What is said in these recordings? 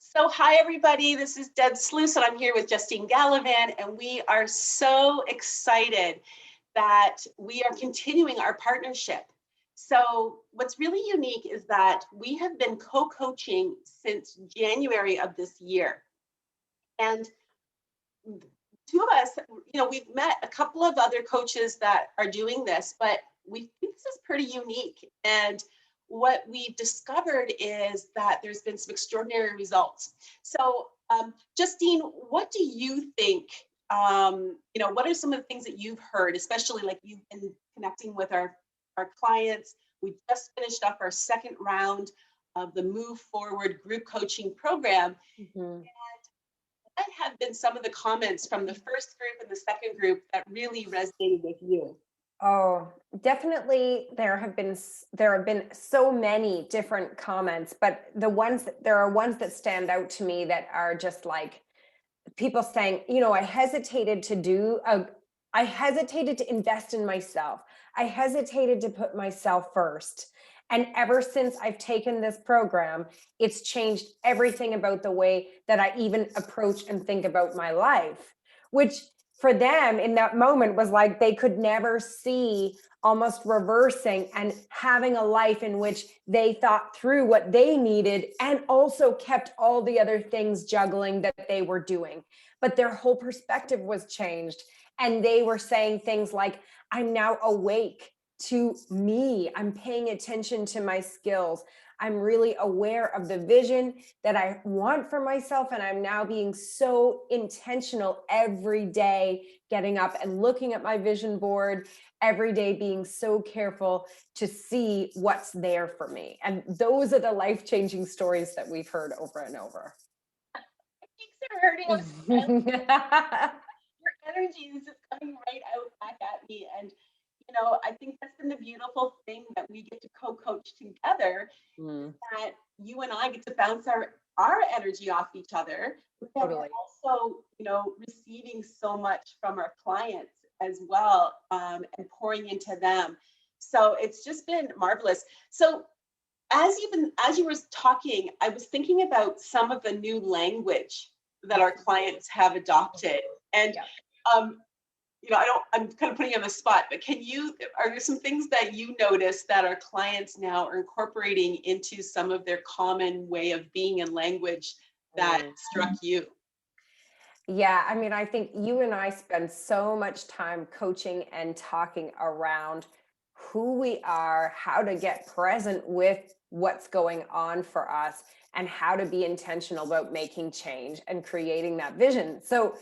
So hi, everybody. This is Sluys, and I'm here with Justine Gelevan, and we are so excited that we are continuing our partnership. So what's really unique is that we have been co-coaching since January of this year. And two of us, we've met a couple of other coaches that are doing this, but we think this is pretty unique. And what we've discovered is that there's been some extraordinary results. So, Justine, what do you think? What are some of the things that you've heard, especially like you've been connecting with our clients? We just finished up our second round of the Move Forward group coaching program. Mm-hmm. What have been some of the comments from the first group and the second group that really resonated with you? Oh, definitely. There have been so many different comments, but there are ones that stand out to me that are just like people saying, I hesitated to invest in myself. I hesitated to put myself first. And ever since I've taken this program, it's changed everything about the way that I even approach and think about my life, which for them in that moment was like they could never see almost reversing and having a life in which they thought through what they needed and also kept all the other things juggling that they were doing. But their whole perspective was changed. And they were saying things like, I'm now awake to me. I'm paying attention to my skills. I'm really aware of the vision that I want for myself. And I'm now being so intentional every day, getting up and looking at my vision board every day, being so careful to see what's there for me. And those are the life-changing stories that we've heard over and over. My cheeks are hurting. Your energy is just coming right out back at me. And I think that's been the beautiful thing that we get to co-coach together, that you and I get to bounce our energy off each other. But Totally. we're also, receiving so much from our clients as well, and pouring into them. So it's just been marvelous. So as you were talking, I was thinking about some of the new language that our clients have adopted. And I'm kind of putting you on the spot, but are there some things that you notice that our clients now are incorporating into some of their common way of being and language that struck you? Yeah, I mean, I think you and I spend so much time coaching and talking around who we are, how to get present with what's going on for us, and how to be intentional about making change and creating that vision. So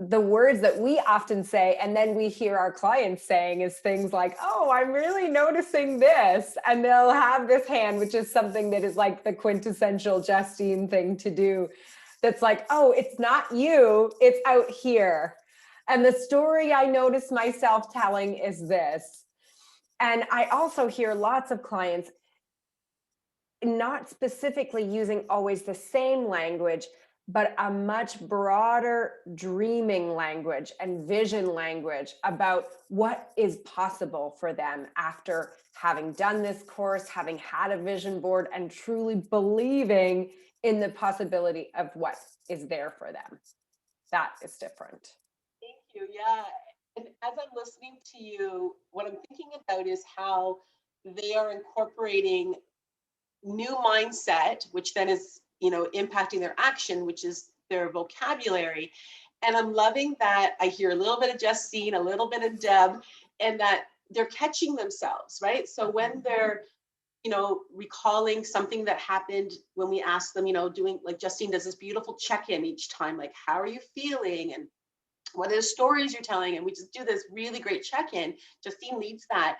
the words that we often say, and then we hear our clients saying, is things like, oh, I'm really noticing this. And they'll have this hand, which is something that is like the quintessential Justine thing to do. That's like, oh, it's not you, it's out here. And the story I notice myself telling is this. And I also hear lots of clients not specifically using always the same language, but a much broader dreaming language and vision language about what is possible for them after having done this course, having had a vision board, and truly believing in the possibility of what is there for them. That is different. Thank you. Yeah. And as I'm listening to you, what I'm thinking about is how they are incorporating new mindset, which then is, impacting their action, which is their vocabulary. And I'm loving that I hear a little bit of Justine, a little bit of Deb, and that they're catching themselves, right? So when they're, recalling something that happened when we ask them, doing like Justine does this beautiful check-in each time, like, how are you feeling? And what are the stories you're telling? And we just do this really great check-in. Justine leads that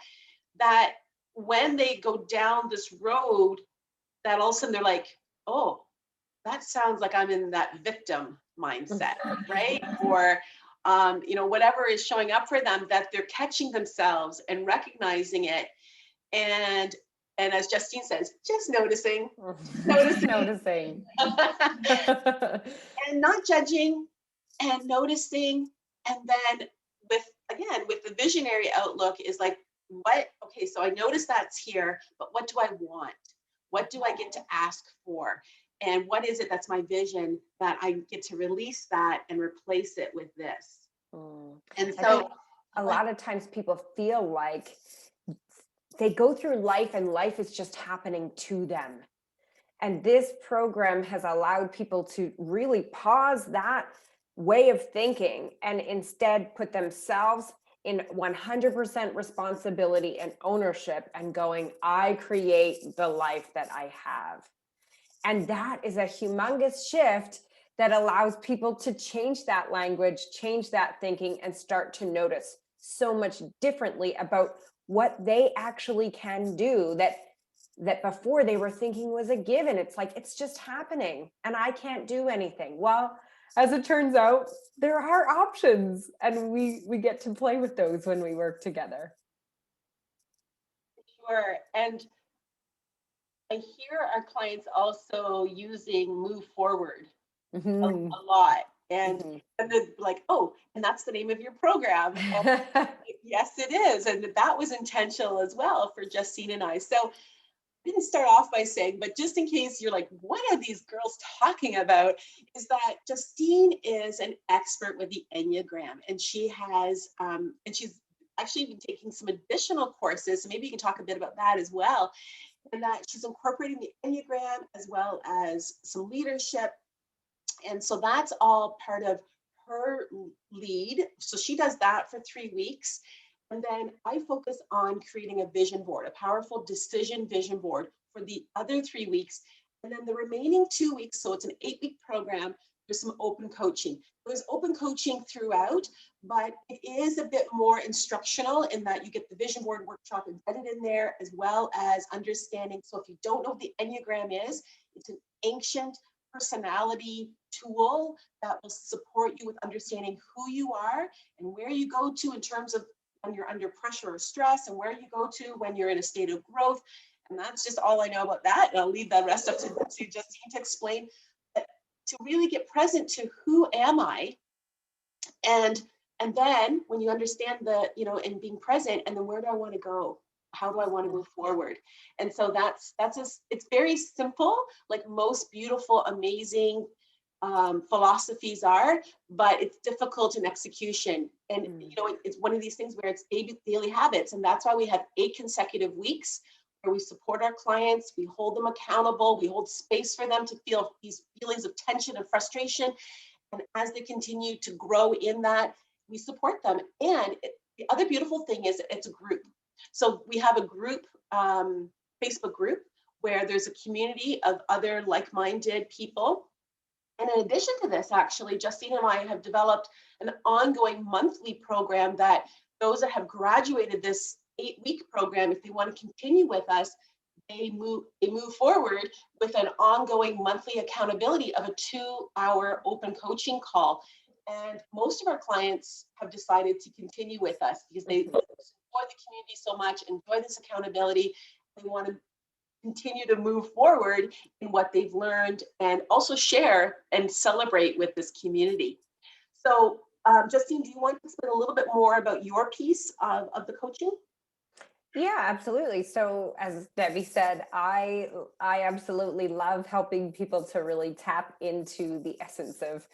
when they go down this road, that all of a sudden they're like, oh, that sounds like I'm in that victim mindset, right? Or, whatever is showing up for them, that they're catching themselves and recognizing it. And as Justine says, just noticing. Noticing. And not judging and noticing. And then with the visionary outlook is like, okay, so I notice that's here, but what do I want? What do I get to ask for? And what is it that's my vision that I get to release that and replace it with this? And I think so, a lot of times people feel like they go through life and life is just happening to them. And this program has allowed people to really pause that way of thinking and instead put themselves in 100% responsibility and ownership and going, I create the life that I have. And that is a humongous shift that allows people to change that language, change that thinking, and start to notice so much differently about what they actually can do that before they were thinking was a given. It's like, it's just happening and I can't do anything. Well, as it turns out, there are options and we get to play with those when we work together. sure. And I hear our clients also using move forward Mhm. a lot. And Mhm. and then like, oh, and that's the name of your program. And yes, it is. And that was intentional as well for Justine and I. So I didn't start off by saying, but just in case you're like, what are these girls talking about? Is that Justine is an expert with the Enneagram, and she's actually been taking some additional courses. So maybe you can talk a bit about that as well. And that she's incorporating the Enneagram as well as some leadership. And so that's all part of her lead. So she does that for 3 weeks. And then I focus on creating a vision board, a powerful decision vision board for the other 3 weeks. And then the remaining 2 weeks, so it's an 8-week program, there's some open coaching. There's open coaching throughout, but it is a bit more instructional in that you get the vision board workshop embedded in there, as well as understanding. So if you don't know what the Enneagram is, it's an ancient personality tool that will support you with understanding who you are and where you go to in terms of when you're under pressure or stress, and where you go to when you're in a state of growth. And that's just all I know about that. And I'll leave the rest up to Justine to explain. But to really get present to who am I, and and then when you understand and being present, and then where do I want to go? How do I want to move forward? And so it's very simple, like most beautiful, amazing philosophies are, but it's difficult in execution. And it's one of these things where it's daily habits, and that's why we have 8 consecutive weeks where we support our clients, we hold them accountable, we hold space for them to feel these feelings of tension and frustration. And as they continue to grow in that, we support them. And the other beautiful thing is it's a group. So we have a group, Facebook group, where there's a community of other like-minded people. And in addition to this, actually, Justine and I have developed an ongoing monthly program that those that have graduated this 8-week program, if they want to continue with us, they move forward with an ongoing monthly accountability of a 2-hour open coaching call. And most of our clients have decided to continue with us because they enjoy the community so much, enjoy this accountability. They want to continue to move forward in what they've learned and also share and celebrate with this community. So, Justine, do you want to explain a little bit more about your piece of the coaching? Yeah, absolutely. So as Debbie said, I absolutely love helping people to really tap into the essence of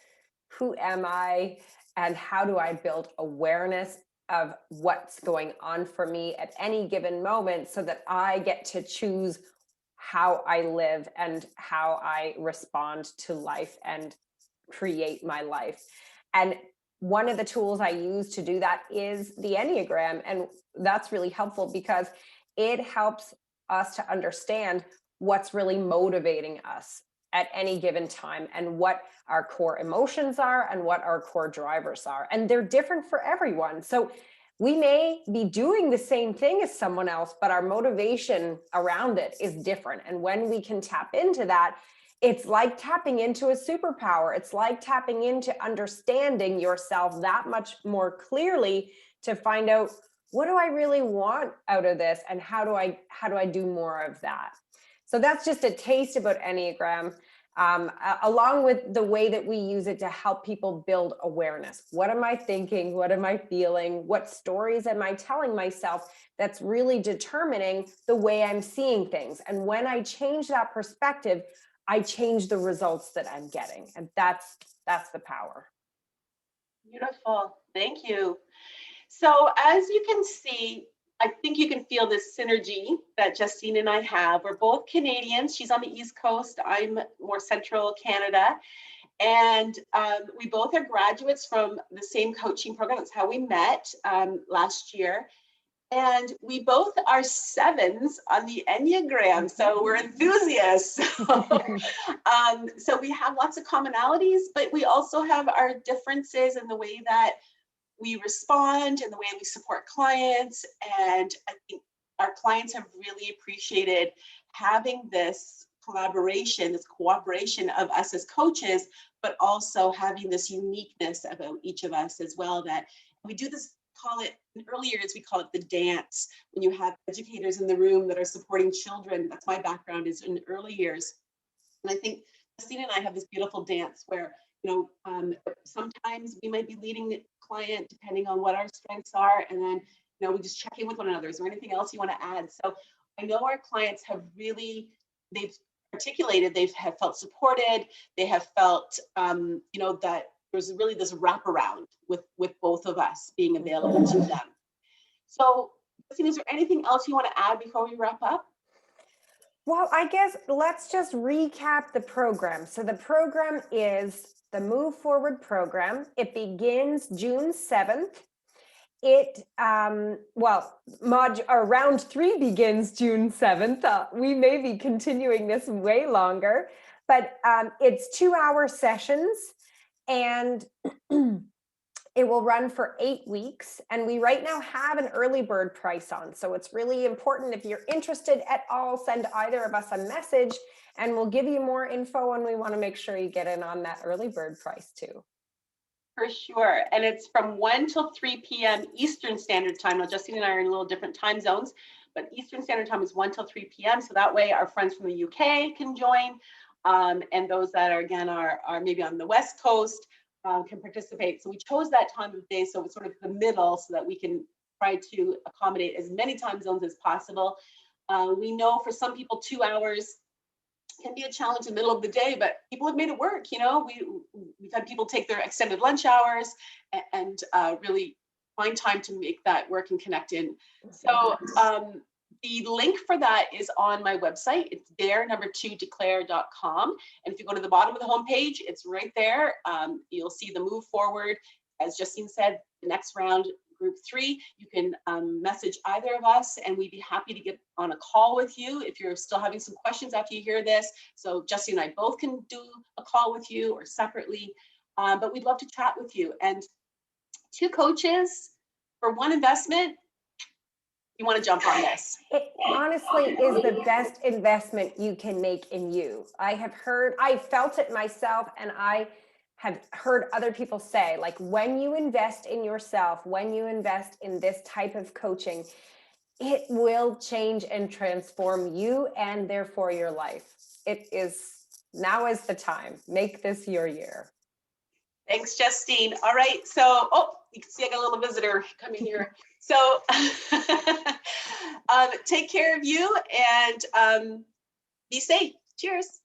who am I and how do I build awareness of what's going on for me at any given moment so that I get to choose how I live and how I respond to life and create my life. And one of the tools I use to do that is the Enneagram. And that's really helpful because it helps us to understand what's really motivating us at any given time and what our core emotions are and what our core drivers are. And they're different for everyone. So we may be doing the same thing as someone else, but our motivation around it is different. And when we can tap into that, it's like tapping into a superpower. It's like tapping into understanding yourself that much more clearly to find out, what do I really want out of this and how do I do more of that? So that's just a taste about Enneagram, along with the way that we use it to help people build awareness. What am I thinking? What am I feeling? What stories am I telling myself that's really determining the way I'm seeing things? And when I change that perspective, I change the results that I'm getting. And that's the power. Beautiful. Thank you. So as you can see, I think you can feel this synergy that Justine and I have. We're both Canadians. She's on the East Coast. I'm more central Canada. And we both are graduates from the same coaching program. That's how we met last year. And we both are sevens on the Enneagram, so we're enthusiasts. So we have lots of commonalities, but we also have our differences in the way that we respond and the way we support clients. And I think our clients have really appreciated having this collaboration, this cooperation of us as coaches, but also having this uniqueness about each of us as well, that we do this, call it, in early years, we call it the dance, when you have educators in the room that are supporting children. That's my background, is in early years. And I think Justine and I have this beautiful dance where, sometimes we might be leading the client depending on what our strengths are. And then, we just check in with one another. Is there anything else you want to add? So I know our clients have really, they've articulated, have felt supported. They have felt, that there's really this wraparound with both of us being available to them. So, Justine, is there anything else you want to add before we wrap up? Well, I guess let's just recap the program. So the program is the Move Forward program. It begins June 7th. Round 3 begins June 7th. We may be continuing this way longer, but it's 2-hour sessions, and it will run for 8 weeks. And we right now have an early bird price on. So it's really important, if you're interested at all, send either of us a message and we'll give you more info, and we want to make sure you get in on that early bird price too. For sure. And it's from 1 till 3 p.m. Eastern Standard Time. Now, Justine and I are in a little different time zones, but Eastern Standard Time is 1 till 3 p.m. So that way our friends from the UK can join. And those that are, again, are maybe on the West Coast can participate. So we chose that time of day, so it's sort of the middle, so that we can try to accommodate as many time zones as possible. We know for some people 2 hours can be a challenge in the middle of the day, but people have made it work. We've had people take their extended lunch hours and really find time to make that work and connect in. So the link for that is on my website. It's dare2declare.com. And if you go to the bottom of the homepage, it's right there. You'll see the Move Forward. As Justine said, the next round, group 3, you can message either of us, and we'd be happy to get on a call with you if you're still having some questions after you hear this. So Justine and I both can do a call with you or separately, but we'd love to chat with you. And 2 coaches for 1 investment, you want to jump on this? It honestly is the best investment you can make in you. I felt it myself, and I have heard other people say, like, when you invest in yourself, when you invest in this type of coaching, it will change and transform you and therefore your life. Now is the time. Make this your year. Thanks, Justine. All right. So, you can see I got a little visitor coming here. So take care of you and be safe. Cheers.